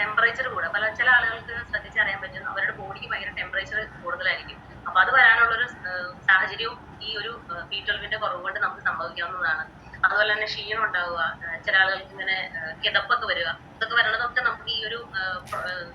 Temperature കൂടുക. ചില ആളുകൾക്ക് ശ്രദ്ധിച്ചറിയാൻ പറ്റും അവരുടെ ബോഡിക്ക് ഭയങ്കര ടെമ്പറേച്ചർ കൂടുതലായിരിക്കും. അപ്പൊ അത് വരാനുള്ളൊരു സാഹചര്യവും ഈ ഒരു B12 കുറവ് കൊണ്ട് നമുക്ക് സംഭവിക്കാവുന്നതാണ്. അതുപോലെ തന്നെ ക്ഷീണം ഉണ്ടാവുക, ചില ആളുകൾക്ക് ഇങ്ങനെ കിതപ്പൊക്കെ വരിക, ഇതൊക്കെ വരണതൊക്കെ നമുക്ക് ഈ ഒരു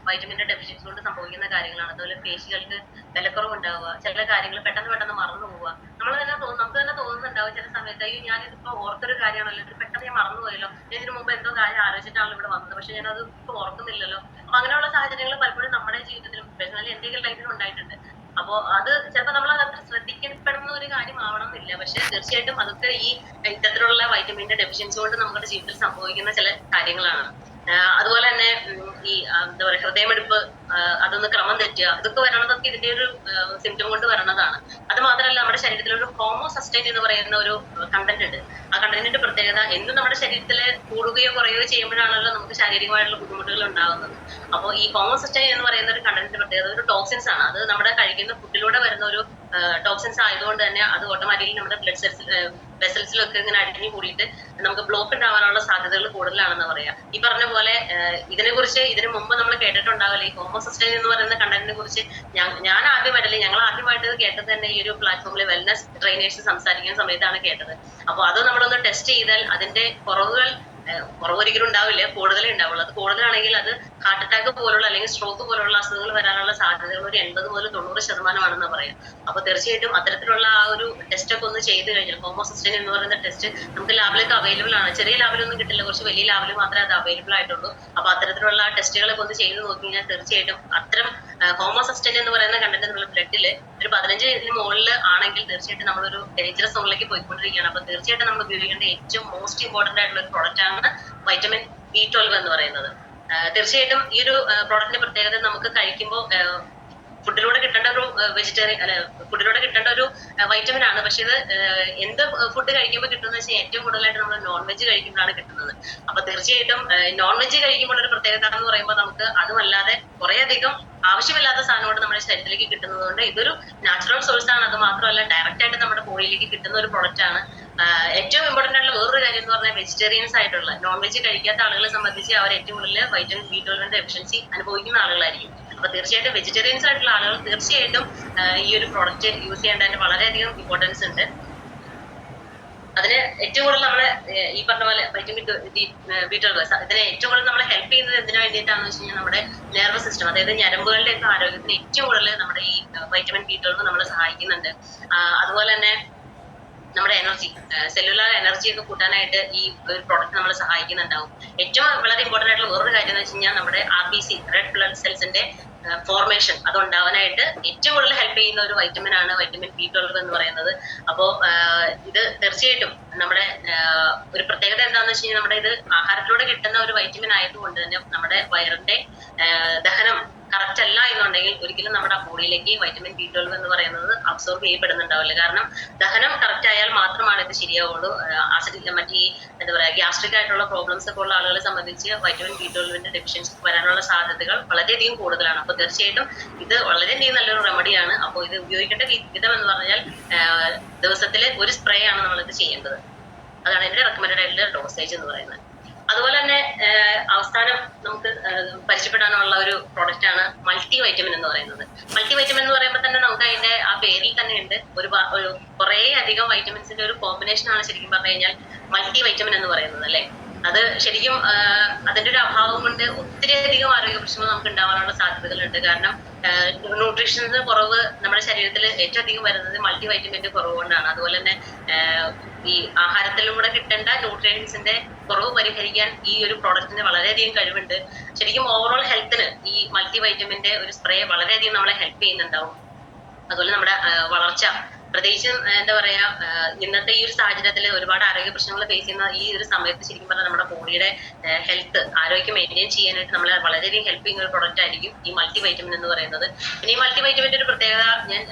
വൈറ്റമിന്റെ ഡെഫിഷ്യൻസി കൊണ്ട് സംഭവിക്കുന്ന കാര്യങ്ങളാണ്. അതുപോലെ പേശികൾക്ക് ബലക്കുറവ് ഉണ്ടാവുക, ചില കാര്യങ്ങൾ പെട്ടെന്ന് പെട്ടെന്ന് മറന്നു പോവുക. നമുക്ക് തന്നെ തോന്നുന്നുണ്ടാവും ചില സമയത്ത്, അയ്യോ ഞാനിതിപ്പോ ഓർത്തൊരു കാര്യമാണല്ലോ, ഇത് പെട്ടെന്ന് ഞാൻ മറന്നുപോയല്ലോ, ഞാൻ ഇതിനു മുമ്പ് എന്തോ കാര്യം ആലോചിച്ചിട്ടാണല്ലോ ഇവിടെ വന്നത്, പക്ഷെ ഞാനത് ഇപ്പൊ ഓർക്കുന്നില്ലല്ലോ. അപ്പൊ അങ്ങനെയുള്ള സാഹചര്യങ്ങൾ പലപ്പോഴും നമ്മുടെ ജീവിതത്തിലും പേഴ്സണലി എന്തെങ്കിലും ലൈഫിലും ഉണ്ടായിട്ടുണ്ട്. അപ്പോ അത് ചിലപ്പോൾ നമ്മൾ അത് അത്ര ശ്രദ്ധിക്കപ്പെടുന്ന ഒരു കാര്യമാവണമെന്നില്ല, പക്ഷെ തീർച്ചയായിട്ടും അതൊക്കെ ഈ ഇത്തരത്തിലുള്ള വൈറ്റമിന്റെ ഡെഫിഷ്യൻസി കൊണ്ട് നമ്മുടെ ജീവിതത്തിൽ സംഭവിക്കുന്ന ചില കാര്യങ്ങളാണ്. അതുപോലെ തന്നെ ഈ എന്താ പറയുക, ഹൃദയമെടുപ്പ് അതൊന്ന് ക്രമം തെറ്റുക, ഇതൊക്കെ വരണതൊക്കെ ഇതിന്റെ ഒരു സിംറ്റം കൊണ്ട് വരണതാണ്. അത് മാത്രമല്ല, നമ്മുടെ ശരീരത്തിൽ ഒരു ഹോമോസസ്റ്റൈൻ എന്ന് പറയുന്ന ഒരു കണ്ടന്റ് ഉണ്ട്. ആ കണ്ടന്റിന്റെ പ്രത്യേകത എന്നും നമ്മുടെ ശരീരത്തിൽ കൂടുകയോ കുറയുകയോ ചെയ്യുമ്പോഴാണല്ലോ നമുക്ക് ശാരീരികമായിട്ടുള്ള ബുദ്ധിമുട്ടുകൾ ഉണ്ടാകുന്നത്. അപ്പോൾ ഈ ഹോമോസസ്റ്റൈൻ എന്ന് പറയുന്ന ഒരു കണ്ടന്റിന്റെ പ്രത്യേകത ഒരു ടോക്സിൻസ് ആണ്. അത് നമ്മുടെ കഴിക്കുന്ന ഫുഡിലൂടെ വരുന്ന ഒരു ടോക്സിൻസ് ആയതുകൊണ്ട് തന്നെ അത് ഓട്ടോമാറ്റിക്കലി നമ്മുടെ വെസൽസിലൊക്കെ ഇങ്ങനെ അടിഞ്ഞു കൂടിയിട്ട് നമുക്ക് ബ്ലോക്ക് ഉണ്ടാവാനുള്ള സാധ്യതകൾ കൂടുതലാണെന്ന് പറയാം. ഈ പറഞ്ഞ പോലെ ഇതിനു മുമ്പ് നമ്മൾ കേട്ടിട്ടുണ്ടാവില്ല ഈ ഹോമോസസ്റ്റൈൻ എന്ന് പറയുന്ന കണ്ടന്റിനെ കുറിച്ച്. ഞാൻ ആദ്യമായിട്ടല്ലേ, ഞങ്ങൾ ആദ്യമായിട്ട് കേട്ടത് തന്നെ ഈ ഒരു പ്ലാറ്റ്ഫോമിൽ വെൽനസ് ട്രെയിനേഴ്സ് സംസാരിക്കുന്ന സമയത്താണ് കേട്ടത്. അപ്പൊ അത് നമ്മളൊന്ന് ടെസ്റ്റ് ചെയ്താൽ അതിന്റെ കുറവൊരിക്കലും ഉണ്ടാവില്ല, കൂടുതലേ ഉണ്ടാവുള്ളൂ. അത് കൂടുതലാണെങ്കിൽ അത് ഹാർട്ട് അറ്റാക്ക് പോലുള്ള അല്ലെങ്കിൽ സ്ട്രോക്ക് പോലുള്ള അസുഖങ്ങൾ വരാനുള്ള സാധ്യതകൾ ഒരു 80 മുതൽ 90% പറയാം. അപ്പൊ തീർച്ചയായിട്ടും അത്തരത്തിലുള്ള ആ ഒരു ടെസ്റ്റ് ഒക്കെ ഒന്ന് ചെയ്ത് കഴിഞ്ഞാൽ, ഹോമോസിസ്റ്റൈൻ എന്ന് പറയുന്ന ടെസ്റ്റ് നമുക്ക് ലാബിലേക്ക് അവൈലബിൾ ആണ്. ചെറിയ ലാബിലൊന്നും കിട്ടില്ല, കുറച്ച് വലിയ ലാബിൽ മാത്രമേ അത് അവൈലബിൾ ആയിട്ടുള്ളൂ. അപ്പൊ അത്തരത്തിലുള്ള ടെസ്റ്റുകളൊക്കെ ഒന്ന് ചെയ്ത് നോക്കി കഴിഞ്ഞാൽ തീർച്ചയായിട്ടും അത്തരം ഹോമോസിസ്റ്റൈൻ എന്ന് പറയുന്ന കണ്ടന്റ് നമ്മുടെ ബ്ലഡിൽ ഒരു 15 മുകളിൽ ആണെങ്കിൽ തീർച്ചയായിട്ടും നമ്മളൊരു ഡേഞ്ചറസ് സോണിലേക്ക് പോയിക്കൊണ്ടിരിക്കുകയാണ്. അപ്പൊ തീർച്ചയായിട്ടും നമ്മൾ ഉപയോഗിക്കേണ്ട ഏറ്റവും മോസ്റ്റ് ഇമ്പോർട്ടന്റ് ആയിട്ടുള്ള ഒരു പ്രോഡക്റ്റ് ആണ് വൈറ്റമിൻ B12 എന്ന് പറയുന്നത്. തീർച്ചയായിട്ടും ഈ ഒരു പ്രോഡക്റ്റിന്റെ പ്രത്യേകത നമുക്ക് കഴിക്കുമ്പോൾ ഫുഡിലൂടെ കിട്ടേണ്ട ഒരു ഫുഡിലൂടെ കിട്ടേണ്ട ഒരു വൈറ്റമിൻ ആണ്. പക്ഷെ ഇത് എന്ത് ഫുഡ് കഴിക്കുമ്പോൾ കിട്ടുന്നത് വെച്ചാൽ ഏറ്റവും കൂടുതലായിട്ട് നമ്മൾ നോൺ വെജ് കഴിക്കുമ്പോഴാണ് കിട്ടുന്നത്. അപ്പൊ തീർച്ചയായിട്ടും നോൺ വെജ് കഴിക്കുമ്പോൾ ഒരു പ്രത്യേകത എന്ന് പറയുമ്പോൾ നമുക്ക് അതുമല്ലാതെ കുറെ അധികം ആവശ്യമില്ലാത്ത സാധനങ്ങൾ നമ്മുടെ ശരീരത്തിലേക്ക് കിട്ടുന്നത് കൊണ്ട് ഇതൊരു നാച്ചുറൽ സോഴ്സ് ആണ്. അത് മാത്രമല്ല ഡയറക്റ്റ് ആയിട്ട് നമ്മുടെ ബോഡിയിലേക്ക് കിട്ടുന്ന ഒരു പ്രൊഡക്റ്റ് ആണ്. ഏറ്റവും ഇമ്പോർട്ടന്റ് ആയിട്ടുള്ള വേറൊരു കാര്യം എന്ന് പറഞ്ഞാൽ വെജിറ്റേറിയൻസ് ആയിട്ടുള്ള നോൺ വെജ് കഴിക്കാത്ത ആളുകളെ സംബന്ധിച്ച് അവർ ഏറ്റവും കൂടുതൽ വൈറ്റമിൻ B12 ഡെഫിഷ്യൻസി അനുഭവിക്കുന്ന ആളുകളായിരിക്കും. അപ്പൊ തീർച്ചയായിട്ടും വെജിറ്റേറിയൻസ് ആയിട്ടുള്ള ആളുകൾ തീർച്ചയായിട്ടും ഈ ഒരു പ്രോഡക്റ്റ് യൂസ് ചെയ്യേണ്ടതിന് വളരെയധികം ഇമ്പോർട്ടൻസ് ഉണ്ട്. അതിന് ഏറ്റവും കൂടുതൽ നമ്മളെ ഈ പറഞ്ഞ പോലെ വൈറ്റമിൻ B12 ഇതിനെ ഏറ്റവും കൂടുതൽ നമ്മളെ ഹെൽപ്പ് ചെയ്യുന്നത് എന്തിനു വേണ്ടിയിട്ടാണെന്ന് വെച്ച് കഴിഞ്ഞാൽ നമ്മുടെ നെർവസ് സിസ്റ്റം, അതായത് ഞരമ്പുകളുടെ ഒക്കെ ആരോഗ്യത്തിന് ഏറ്റവും കൂടുതൽ നമ്മുടെ ഈ വൈറ്റമിൻ B12 നമ്മളെ സഹായിക്കുന്നുണ്ട്. അതുപോലെ തന്നെ നമ്മുടെ എനർജി, സെല്ലുലാർ എനർജി ഒക്കെ കൂട്ടാനായിട്ട് ഈ ഒരു പ്രോഡക്റ്റ് നമ്മളെ സഹായിക്കുന്നുണ്ടാവും. ഏറ്റവും വളരെ ഇമ്പോർട്ടന്റ് ആയിട്ടുള്ള വേറൊരു കാര്യം എന്ന് വെച്ച് കഴിഞ്ഞാൽ നമ്മുടെ RBC റെഡ് ബ്ലഡ് സെൽസിന്റെ ഫോർമേഷൻ അത് ഉണ്ടാവാനായിട്ട് ഏറ്റവും കൂടുതൽ ഹെൽപ്പ് ചെയ്യുന്ന ഒരു വൈറ്റമിൻ ആണ് വൈറ്റമിൻ B12 എന്ന് പറയുന്നത്. അപ്പോ ഇത് തീർച്ചയായിട്ടും നമ്മുടെ ഒരു പ്രത്യേകത എന്താണെന്ന് വെച്ച് കഴിഞ്ഞാൽ നമ്മുടെ ഇത് ആഹാരത്തിലൂടെ കിട്ടുന്ന ഒരു വൈറ്റമിൻ ആയതുകൊണ്ട് തന്നെ നമ്മുടെ വയറിന്റെ ദഹനം കറക്റ്റ് അല്ല എന്നുണ്ടെങ്കിൽ ഒരിക്കലും നമ്മുടെ ബോഡിയിലേക്ക് വൈറ്റമിൻ B12 എന്ന് പറയുന്നത് അബ്സോർബ് ചെയ്യപ്പെടുന്നുണ്ടാവില്ല. കാരണം ദഹനം കറക്റ്റ് ആയാൽ മാത്രമാണ് ഇത് ശരിയാവുള്ളൂ. മറ്റേ എന്താ പറയാ ഗ്യാസ്ട്രിക് ആയിട്ടുള്ള പ്രോബ്ലംസ് ഒക്കെ ഉള്ള ആളുകളെ സംബന്ധിച്ച് വൈറ്റമിൻ B12 ഡെഫിഷ്യൻസി വരാനുള്ള സാധ്യതകൾ വളരെയധികം കൂടുതലാണ്. അപ്പൊ തീർച്ചയായിട്ടും ഇത് വളരെയധികം നല്ലൊരു റെമഡിയാണ്. അപ്പോൾ ഇത് ഉപയോഗിക്കേണ്ട വിധം എന്ന് പറഞ്ഞാൽ ദിവസത്തിൽ ഒരു സ്പ്രേ ആണ് നമ്മളിത് ചെയ്യേണ്ടത്. അതാണ് എന്റെ റെക്കമെൻഡഡ് ആയിട്ടുള്ള ഡോസേജ് എന്ന് പറയുന്നത്. അതുപോലെ തന്നെ അവസാനം നമുക്ക് പരിചയപ്പെടാനുള്ള ഒരു പ്രോഡക്റ്റ് ആണ് മൾട്ടി വൈറ്റമിൻ എന്ന് പറയുന്നത്. മൾട്ടി വൈറ്റമിൻ എന്ന് പറയുമ്പോൾ തന്നെ നമുക്ക് അതിന്റെ ആ പേരിൽ തന്നെ ഉണ്ട് ഒരു കുറെ അധികം വൈറ്റമിൻസിന്റെ ഒരു കോമ്പിനേഷൻ ആണ് ശരിക്കും പറഞ്ഞു കഴിഞ്ഞാൽ മൾട്ടി വൈറ്റമിൻ എന്ന് പറയുന്നത് അല്ലെ. അത് ശരിക്കും അതിന്റെ ഒരു അഭാവം കൊണ്ട് ഒത്തിരി അധികം ആരോഗ്യ പ്രശ്നങ്ങൾ നമുക്ക് ഉണ്ടാവാനുള്ള സാധ്യതകളുണ്ട്. കാരണം ന്യൂട്രീഷൻസ് കുറവ് നമ്മുടെ ശരീരത്തിൽ ഏറ്റവും അധികം വരുന്നത് മൾട്ടി വൈറ്റമിന്റെ കുറവ് കൊണ്ടാണ്. അതുപോലെ തന്നെ ഈ ആഹാരത്തിലൂടെ കിട്ടേണ്ട ന്യൂട്രിയൻസിന്റെ കുറവ് പരിഹരിക്കാൻ ഈ ഒരു പ്രോഡക്റ്റിന് വളരെയധികം കഴിവുണ്ട്. ശരിക്കും ഓവറോൾ ഹെൽത്തിന് ഈ മൾട്ടി വൈറ്റമിന്റെ ഒരു സ്പ്രേ വളരെയധികം നമ്മളെ ഹെൽപ്പ് ചെയ്യുന്നുണ്ടാവും. അതുപോലെ നമ്മുടെ വളർച്ച, പ്രത്യേകിച്ച് എന്താ പറയാ ഇന്നത്തെ ഈ ഒരു സാഹചര്യത്തിൽ ഒരുപാട് ആരോഗ്യ പ്രശ്നങ്ങൾ ഫേസ് ചെയ്യുന്ന ഈ ഒരു സമയത്ത് ശരിക്കും പറഞ്ഞാൽ നമ്മുടെ ബോഡിയുടെ ഹെൽത്ത് ആരോഗ്യം മെയിൻറ്റെയിൻ ചെയ്യാനായിട്ട് നമ്മളെ വളരെയധികം ഹെൽപ്പ് ചെയ്യുന്ന ഒരു പ്രൊഡക്റ്റ് ആയിരിക്കും ഈ മൾട്ടി വൈറ്റമിൻ എന്ന് പറയുന്നത്. പിന്നെ ഈ മൾട്ടി വൈറ്റമിന്റെ ഒരു പ്രത്യേകത ഞാൻ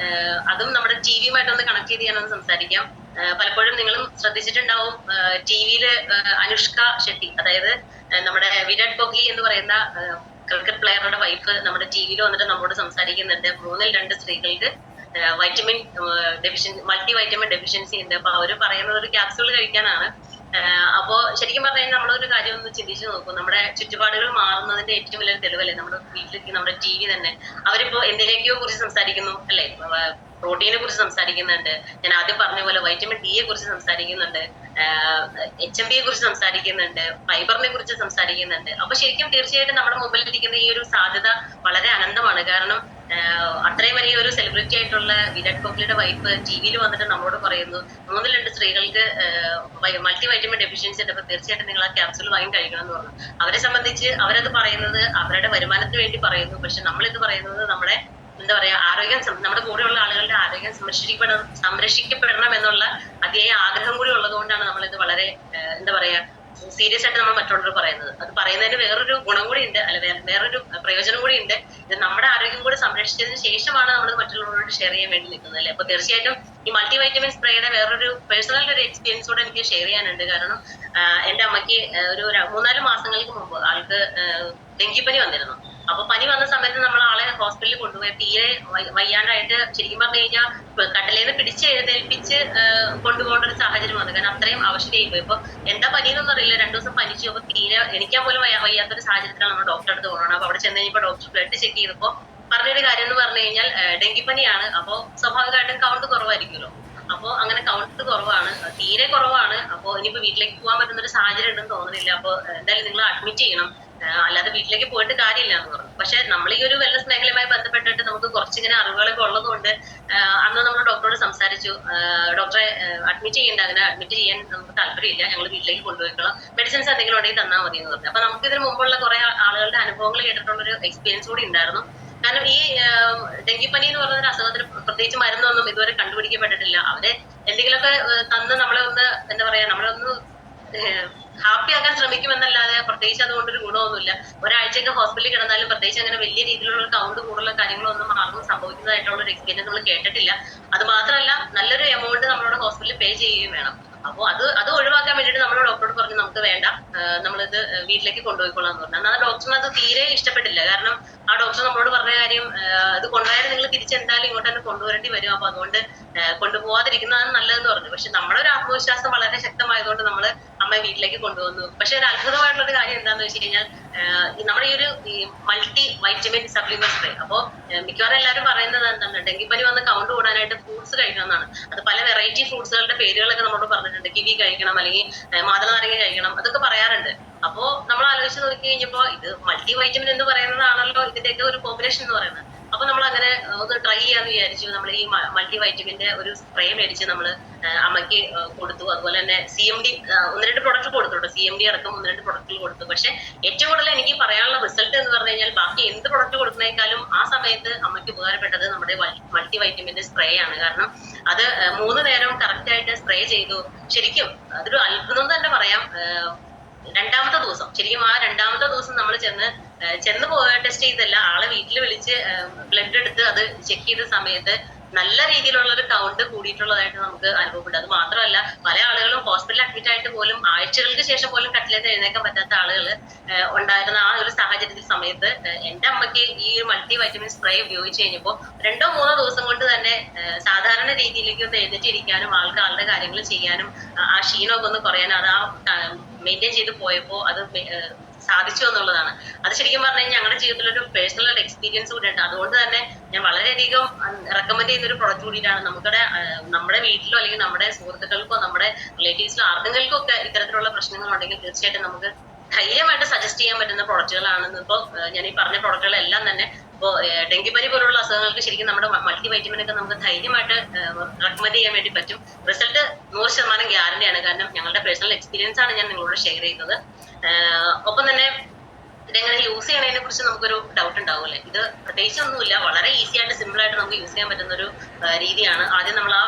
അതും നമ്മുടെ TVയുമായിട്ടൊന്ന് കണക്ട് ചെയ്ത് ഞാനൊന്ന് സംസാരിക്കാം. പലപ്പോഴും നിങ്ങളും ശ്രദ്ധിച്ചിട്ടുണ്ടാവും TVയില് അനുഷ്ക ഷെട്ടി, അതായത് നമ്മുടെ വിരാട് കോഹ്ലി എന്ന് പറയുന്ന ക്രിക്കറ്റ് പ്ലെയറുടെ വൈഫ് നമ്മുടെ TVയിൽ വന്നിട്ട് നമ്മളോട് സംസാരിക്കുന്നുണ്ട്. 3-2 സ്ത്രീകൾക്ക് വൈറ്റമിൻ മൾട്ടി വൈറ്റമിൻ ഡെഫിഷ്യൻസി ഉണ്ട്. അപ്പൊ അവര് പറയുന്നത് ഒരു ക്യാപ്സ്യൂൾ കഴിക്കാനാണ്. അപ്പോ ശരിക്കും പറഞ്ഞു കഴിഞ്ഞാൽ നമ്മളൊരു കാര്യം ഒന്ന് ചിന്തിച്ചു നോക്കും. നമ്മുടെ ചുറ്റുപാടുകൾ മാറുന്നതിന്റെ ഏറ്റവും വലിയ തെളിവല്ലേ നമ്മുടെ വീട്ടിലേക്ക് നമ്മുടെ ടി വി തന്നെ. അവരിപ്പോ എന്തിനൊക്കെയോ കുറിച്ച് സംസാരിക്കുന്നു അല്ലെ, പ്രോട്ടീനെ കുറിച്ച് സംസാരിക്കുന്നുണ്ട്, ഞാൻ ആദ്യം പറഞ്ഞ പോലെ വൈറ്റമിൻ ഡിയെ കുറിച്ച് സംസാരിക്കുന്നുണ്ട്, HMB യെ കുറിച്ച് സംസാരിക്കുന്നുണ്ട്, ഫൈബറിനെ കുറിച്ച് സംസാരിക്കുന്നുണ്ട്. അപ്പൊ ശരിക്കും തീർച്ചയായിട്ടും നമ്മുടെ മുമ്പിലിരിക്കുന്ന ഈ ഒരു സാധ്യത വളരെ അനന്തമാണ്. കാരണം അത്രയും വലിയ ഒരു സെലിബ്രിറ്റി ആയിട്ടുള്ള വിരാട് കോഹ്ലിയുടെ വൈഫ് ടി വിയിൽ വന്നിട്ട് നമ്മളോട് പറയുന്നു 3-2 സ്ത്രീകൾക്ക് മൾട്ടി വൈറ്റമിൻ ഡെഫിഷ്യൻസി ഉണ്ട്, അപ്പൊ തീർച്ചയായിട്ടും നിങ്ങൾ ആ ക്യാപ്സൂൾ വാങ്ങി കഴിക്കണം എന്ന് പറഞ്ഞു. അവരെ സംബന്ധിച്ച് അവരത് പറയുന്നത് അവരുടെ വരുമാനത്തിന് വേണ്ടി പറയുന്നു. പക്ഷെ നമ്മളിത് പറയുന്നത് നമ്മുടെ എന്താ പറയാ ആരോഗ്യം, നമ്മുടെ കൂടെയുള്ള ആളുകളുടെ ആരോഗ്യം സംരക്ഷിക്കപ്പെടണം എന്നുള്ള അതിയായ ആഗ്രഹം കൂടി ഉള്ളത് കൊണ്ടാണ് നമ്മളിത് വളരെ എന്താ പറയാ സീരിയസ് ആയിട്ട് നമ്മൾ മറ്റുള്ളവർ പറയുന്നത്. അത് പറയുന്നതിന് വേറൊരു ഗുണം കൂടി ഉണ്ട്, അല്ല വേറൊരു പ്രയോജനം കൂടി ഉണ്ട്. ഇത് നമ്മുടെ ആരോഗ്യം കൂടി സംരക്ഷിച്ചതിന് ശേഷമാണ് നമ്മൾ മറ്റുള്ളവരോട് ഷെയർ ചെയ്യാൻ വേണ്ടി നിൽക്കുന്നത് അല്ലേ. അപ്പൊ തീർച്ചയായിട്ടും ഈ മൾട്ടി വൈറ്റമിൻ സ്പ്രേയുടെ വേറൊരു പേഴ്സണൽ ഒരു എക്സ്പീരിയൻസ് കൂടെ എനിക്ക് ഷെയർ ചെയ്യാനുണ്ട്. കാരണം എന്റെ അമ്മയ്ക്ക് ഒരു 3-4 മാസങ്ങൾക്ക് മുമ്പ് ആൾക്ക് ഡെങ്കിപ്പനി വന്നിരുന്നു. അപ്പൊ പനി വന്ന സമയത്ത് നമ്മൾ ആളെ ഹോസ്പിറ്റലിൽ കൊണ്ടുപോയി തീരെ വയ്യാണ്ടായിട്ട് ശരിക്കും പറഞ്ഞു കഴിഞ്ഞാൽ കട്ടിലേന്ന് പിടിച്ച് എഴുന്നേൽപ്പിച്ച് കൊണ്ടുപോകേണ്ട ഒരു സാഹചര്യം വന്നു. കാരണം അത്രയും അവശതയായി പോയി. ഇപ്പൊ എന്താ പനിയെന്നൊന്നും അറിയില്ല, 2 ദിവസം പനിച്ചു. അപ്പൊ തീരെ എണിക്കാൻ പോലും വയ്യാത്തൊരു സാഹചര്യത്തിലാണ് നമ്മൾ ഡോക്ടറെ അടുത്ത് പോകണം. അപ്പൊ അവിടെ ചെന്ന് കഴിഞ്ഞപ്പോ ഡോക്ടർ ബ്ലഡ് ചെക്ക് ചെയ്തപ്പോ പറഞ്ഞൊരു കാര്യം എന്ന് പറഞ്ഞു കഴിഞ്ഞാൽ ഡെങ്കിപ്പനിയാണ്. അപ്പൊ സ്വാഭാവികമായിട്ടും കൗണ്ട് കുറവായിരിക്കുമല്ലോ. അപ്പൊ അങ്ങനെ കൗണ്ട് കുറവാണ്, തീരെ കുറവാണ്. അപ്പൊ ഇനിയിപ്പോ വീട്ടിലേക്ക് പോകാൻ പറ്റുന്ന ഒരു സാഹചര്യം ഉണ്ടെന്ന് തോന്നുന്നില്ല. അപ്പൊ എന്തായാലും നിങ്ങൾ അഡ്മിറ്റ് ചെയ്യണം, അല്ലാതെ വീട്ടിലേക്ക് പോയിട്ട് കാര്യമില്ല എന്ന് പറഞ്ഞു. പക്ഷെ നമ്മൾ ഈ ഒരു വെൽനസ് മേഖലയുമായി ബന്ധപ്പെട്ടിട്ട് നമുക്ക് കുറച്ചിങ്ങനെ അറിവുകളൊക്കെ ഉള്ളതുകൊണ്ട് അന്ന് നമ്മൾ ഡോക്ടറോട് സംസാരിച്ചു. ഡോക്ടറെ അഡ്മിറ്റ് ചെയ്യേണ്ട, അങ്ങനെ അഡ്മിറ്റ് ചെയ്യാൻ നമുക്ക് താല്പര്യമില്ല, ഞങ്ങൾ വീട്ടിലേക്ക് കൊണ്ടുപോയിക്കോളാം, മെഡിസിൻസ് എന്തെങ്കിലും ഉണ്ടെങ്കിൽ തന്നാൽ മതി എന്ന് പറഞ്ഞു. അപ്പൊ നമുക്ക് ഇതിന് മുമ്പുള്ള കുറെ ആളുകളുടെ അനുഭവങ്ങൾ കേട്ടിട്ടുള്ളൊരു എക്സ്പീരിയൻസ് കൂടി ഉണ്ടായിരുന്നു. കാരണം ഈ ഡെങ്കിപ്പനി എന്ന് പറയുന്ന അസുഖത്തിന് പ്രത്യേകിച്ച് മരുന്നൊന്നും ഇതുവരെ കണ്ടുപിടിക്കപ്പെട്ടിട്ടില്ല. അവര് എന്തെങ്കിലുമൊക്കെ തന്ന് നമ്മളെ ഒന്ന് എന്താ പറയാ നമ്മളൊന്ന് ഹാപ്പി ആക്കാൻ ശ്രമിക്കുമെന്നല്ലാതെ പ്രത്യേകിച്ച് അതുകൊണ്ടൊരു ഗുണമൊന്നുമില്ല. ഒരാഴ്ചയൊക്കെ ഹോസ്പിറ്റലിൽ കിടന്നാലും പ്രത്യേകിച്ച് അങ്ങനെ വലിയ രീതിയിലുള്ള കൗണ്ട് കൂടുതലുള്ള കാര്യങ്ങളൊന്നും ആർക്കും സംഭവിക്കുന്നതായിട്ടുള്ള ഒരു എക്സ്പീരിയൻസ് നമ്മൾ കേട്ടിട്ടില്ല. അത് മാത്രമല്ല നല്ലൊരു എമൗണ്ട് നമ്മളോട് ഹോസ്പിറ്റലിൽ പേ ചെയ്യുകയും വേണം. അപ്പോൾ അത് ഒഴിവാക്കാൻ വേണ്ടിയിട്ട് നമ്മൾ ഡോക്ടറോട് പറഞ്ഞു നമുക്ക് വേണ്ട, നമ്മളിത് വീട്ടിലേക്ക് കൊണ്ടുപോയിക്കൊള്ളാം എന്ന് പറഞ്ഞു. എന്നാൽ ഡോക്ടറിന് അത് തീരെ ഇഷ്ടപ്പെട്ടില്ല. കാരണം ആ ഡോക്ടർ നമ്മളോട് പറഞ്ഞ കാര്യം ഇത് കൊണ്ടുപോയാൽ നിങ്ങൾ തിരിച്ചെന്തായാലും ഇങ്ങോട്ട് തന്നെ കൊണ്ടുവരേണ്ടി വരും, അപ്പൊ അതുകൊണ്ട് കൊണ്ടുപോകാതിരിക്കുന്നതാണ് നല്ലതെന്ന് പറഞ്ഞു. പക്ഷെ നമ്മുടെ ഒരു ആത്മവിശ്വാസം വളരെ ശക്തമായതുകൊണ്ട് നമ്മൾ അമ്മയെ വീട്ടിലേക്ക് കൊണ്ടുവന്നു. പക്ഷെ ഒരു അത്ഭുതമായിട്ടുള്ള ഒരു കാര്യം എന്താണെന്ന് വെച്ച് കഴിഞ്ഞാൽ നമ്മുടെ ഈ ഒരു മൾട്ടി വൈറ്റമിൻ സപ്ലിമെന്റ് സ്പ്രേ, അപ്പോ മിക്കവാറും എല്ലാവരും പറയുന്നത് എന്താണ്, ഡെങ്കിപ്പനി വന്ന് കൗണ്ട് കൂടാനായിട്ട് ഫ്രൂട്ട്സ് കഴിക്കണം എന്നാണ്. അത് പല വെറൈറ്റി ഫ്രൂട്ട്സുകളുടെ പേരുകളൊക്കെ നമ്മളോട് പറഞ്ഞിട്ടുണ്ട്. കിവി കഴിക്കണം, അല്ലെങ്കിൽ മാതള നാരങ്ങ കഴിക്കണം, അതൊക്കെ പറയാറുണ്ട്. അപ്പോ നമ്മൾ ആലോചിച്ച് നോക്കി കഴിഞ്ഞപ്പോ ഇത് മൾട്ടി വൈറ്റമിൻ എന്ന് പറയുന്നതാണല്ലോ ഇതിന്റെയൊക്കെ ഒരു കോമ്പിനേഷൻ എന്ന് പറയുന്നത്. അപ്പൊ നമ്മൾ അങ്ങനെ ഒന്ന് ട്രൈ ചെയ്യാന്ന് വിചാരിച്ചു. നമ്മൾ ഈ മൾട്ടി വൈറ്റമിന്റെ ഒരു സ്പ്രേ മേടിച്ച് നമ്മൾ അമ്മയ്ക്ക് കൊടുത്തു. അതുപോലെ തന്നെ CMD 1-2 പ്രൊഡക്റ്റ് കൊടുത്തു. CMD അടക്കം 1-2 പ്രൊഡക്റ്റുകൾ കൊടുത്തു. പക്ഷെ ഏറ്റവും കൂടുതൽ എനിക്ക് പറയാനുള്ള റിസൾട്ട് എന്ന് പറഞ്ഞു കഴിഞ്ഞാൽ ബാക്കി എന്ത് പ്രൊഡക്റ്റ് കൊടുക്കുന്നേക്കാളും ആ സമയത്ത് അമ്മയ്ക്ക് ഉപകാരപ്പെട്ടത് നമ്മുടെ മൾട്ടി വൈറ്റമിന്റെ സ്പ്രേ ആണ്. കാരണം അത് 3 നേരം കറക്റ്റ് ആയിട്ട് സ്പ്രേ ചെയ്തു. ശരിക്കും അതൊരു അത്ഭുതം തന്നെ പറയാം. രണ്ടാമത്തെ ദിവസം, ശരിക്കും ആ രണ്ടാമത്തെ ദിവസം നമ്മൾ ചെന്ന് ടെസ്റ്റ് ചെയ്തല്ല, ആളെ വീട്ടിൽ വിളിച്ച് ബ്ലഡ് എടുത്ത് അത് ചെക്ക് ചെയ്ത സമയത്ത് നല്ല രീതിയിലുള്ള ഒരു കൗണ്ട് കൂടിയിട്ടുള്ളതായിട്ട് നമുക്ക് അനുഭവപ്പെട്ടു. അത് മാത്രമല്ല പല ആളുകളും ഹോസ്പിറ്റലിൽ അഡ്മിറ്റ് ആയിട്ട് പോലും ആഴ്ചകൾക്ക് ശേഷം പോലും കട്ടിലേന്ന് എഴുന്നേക്കാൻ പറ്റാത്ത ആളുകൾ ഉണ്ടായിരുന്ന ആ ഒരു സാഹചര്യത്തിൽ സമയത്ത് എന്റെ അമ്മയ്ക്ക് ഈ മൾട്ടി വൈറ്റമിൻ സ്പ്രേ ഉപയോഗിച്ച് കഴിഞ്ഞപ്പോൾ 2-3 ദിവസം കൊണ്ട് തന്നെ സാധാരണ രീതിയിലേക്ക് ഒന്ന് എഴുന്നേറ്റിരിക്കാനും ആളുടെ കാര്യങ്ങൾ ചെയ്യാനും ആ ക്ഷീണമൊക്കെ ഒന്ന് കുറയാനും അത് ആ മെയിൻറ്റെയിൻ ചെയ്ത് പോയപ്പോൾ അത് സാധിച്ചു എന്നുള്ളതാണ്. അത് ശരിക്കും പറഞ്ഞു കഴിഞ്ഞാൽ ഞങ്ങളുടെ ജീവിതത്തിൽ ഒരു പേഴ്സണൽ എക്സ്പീരിയൻസ് കൂടി ഉണ്ട്. അതുകൊണ്ട് തന്നെ ഞാൻ വളരെയധികം റെക്കമെൻഡ് ചെയ്യുന്ന ഒരു പ്രൊഡക്റ്റ് കൂടിയിട്ടാണ്. നമ്മുടെ വീട്ടിലോ അല്ലെങ്കിൽ നമ്മുടെ സുഹൃത്തുക്കൾക്കോ നമ്മുടെ റിലേറ്റീവ്സിലോ ആർക്കെങ്കിലും ഒക്കെ ഇത്തരത്തിലുള്ള പ്രശ്നങ്ങൾ ഉണ്ടെങ്കിൽ തീർച്ചയായിട്ടും നമുക്ക് ധൈര്യമായിട്ട് സജസ്റ്റ് ചെയ്യാൻ പറ്റുന്ന പ്രൊഡക്റ്റുകളാണെന്ന്. ഇപ്പോൾ ഞാൻ ഈ പറഞ്ഞ പ്രൊഡക്റ്റുകളെല്ലാം തന്നെ ഇപ്പോൾ ഡെങ്കിപ്പനി പോലുള്ള അസുഖങ്ങൾക്ക് ശരിക്കും നമ്മുടെ മൾട്ടി വൈറ്റമിൻ ഒക്കെ നമുക്ക് ധൈര്യമായിട്ട് റെക്കമെൻഡ് ചെയ്യാൻ വേണ്ടി പറ്റും. റിസൾട്ട് 100% ഗ്യാരണ്ടിയാണ്. കാരണം ഞങ്ങളുടെ പേഴ്സണൽ എക്സ്പീരിയൻസ് ആണ് ഞാൻ നിങ്ങളോട് ഷെയർ ചെയ്യുന്നത്. ഒപ്പം തന്നെ ഇതെങ്ങനെ യൂസ് ചെയ്യണതിനെ കുറിച്ച് നമുക്കൊരു ഡൗട്ട് ഉണ്ടാവും. ഇത് പ്രത്യേകിച്ച് ഒന്നുമില്ല, വളരെ ഈസി ആയിട്ട് സിമ്പിൾ ആയിട്ട് നമുക്ക് യൂസ് ചെയ്യാൻ പറ്റുന്ന ഒരു രീതിയാണ്. ആദ്യം നമ്മൾ ആ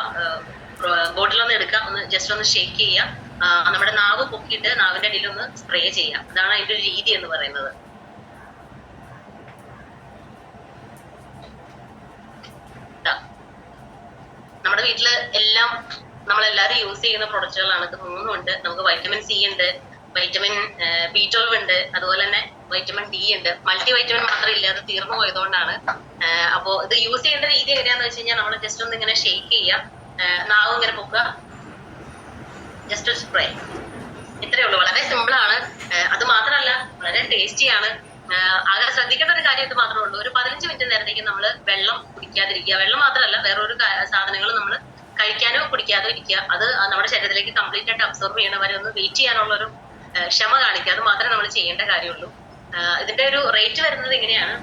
ബോട്ടിലൊന്ന് എടുക്കുക, ഒന്ന് ജസ്റ്റ് ഒന്ന് ഷേക്ക് ചെയ്യുക, നമ്മുടെ നാവ് പൊക്കിയിട്ട് നാവിന്റെ അടിയിൽ ഒന്ന് സ്പ്രേ ചെയ്യാം. അതാണ് അതിന്റെ ഒരു രീതി എന്ന് പറയുന്നത്. നമ്മുടെ വീട്ടില് എല്ലാം നമ്മളെല്ലാവരും യൂസ് ചെയ്യുന്ന പ്രൊഡക്റ്റുകളാണ്. ഇത് 3 ഉണ്ട്. നമുക്ക് വൈറ്റമിൻ C ഉണ്ട്, വൈറ്റമിൻ B12 ഉണ്ട്, അതുപോലെ തന്നെ വൈറ്റമിൻ D ഉണ്ട്. മൾട്ടി വൈറ്റമിൻ മാത്രം ഇല്ലാതെ തീർന്നു പോയതുകൊണ്ടാണ്. അപ്പോ ഇത് യൂസ് ചെയ്യേണ്ട രീതി എങ്ങനെയാന്ന് വെച്ച് കഴിഞ്ഞാൽ നമ്മൾ ജസ്റ്റ് ഒന്ന് ഇങ്ങനെ ഷേക്ക് ചെയ്യുക, നാവ് ഇങ്ങനെ പൊക്കുക, ജസ്റ്റ് ഒരു സ്പ്രേ. ഇത്രയേ ഉള്ളൂ, വളരെ സിമ്പിൾ ആണ്. അത് മാത്രമല്ല വളരെ ടേസ്റ്റിയാണ്. ആകെ ശ്രദ്ധിക്കേണ്ട ഒരു കാര്യം ഇത് മാത്രമേ ഉള്ളൂ, ഒരു 15 മിനിറ്റ് നേരത്തേക്ക് നമ്മൾ വെള്ളം കുടിക്കാതിരിക്കുക. വെള്ളം മാത്രമല്ല വേറൊരു സാധനങ്ങൾ നമ്മൾ കഴിക്കാനോ കുടിക്കാതോ ഇരിക്കുക. അത് നമ്മുടെ ശരീരത്തിലേക്ക് കംപ്ലീറ്റ് ആയിട്ട് അബ്സോർവ് ചെയ്യണ വരെ ഒന്ന് വെയിറ്റ് ചെയ്യാനുള്ള ഒരു ക്ഷമ കാണിക്കുക. അത് മാത്രമേ നമ്മൾ ചെയ്യേണ്ട കാര്യമുള്ളൂ. ഇതിന്റെ ഒരു റേറ്റ് വരുന്നത് ഇങ്ങനെയാണ്.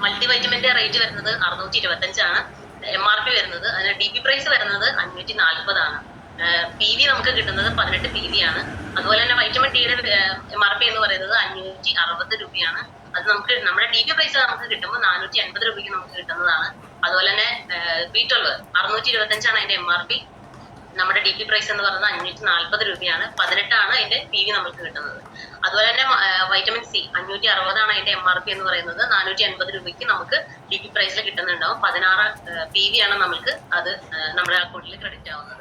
മൾട്ടി വൈറ്റമിന്റെ റേറ്റ് വരുന്നത് 625 ആണ്. MRP വരുന്നത്, അതിന് DP പ്രൈസ് വരുന്നത് 540 ആണ്. PV നമുക്ക് കിട്ടുന്നത് 18 PV ആണ്. അതുപോലെ തന്നെ വൈറ്റമിൻ ഡിയുടെ MRP എന്ന് പറയുന്നത് 560 രൂപയാണ്. അത് നമുക്ക് നമ്മുടെ DP പ്രൈസ് നമുക്ക് കിട്ടുമ്പോൾ 480 രൂപയ്ക്ക് നമുക്ക് കിട്ടുന്നതാണ്. അതുപോലെ തന്നെ B12 625 ആണ് അതിന്റെ MRP. നമ്മുടെ DP പ്രൈസ് എന്ന് പറയുന്നത് 540 രൂപയാണ്. 18 ആണ് അതിന്റെ PV നമുക്ക് കിട്ടുന്നത്. അതുപോലെ തന്നെ വൈറ്റമിൻ C 560 ആണ് അതിന്റെ MRP എന്ന് പറയുന്നത്. 480 രൂപയ്ക്ക് നമുക്ക് DP പ്രൈസിൽ കിട്ടുന്നുണ്ടാവും. 16 PV ആണ് നമുക്ക് അത് നമ്മുടെ അക്കൗണ്ടിൽ ക്രെഡിറ്റ് ആവുന്നത്.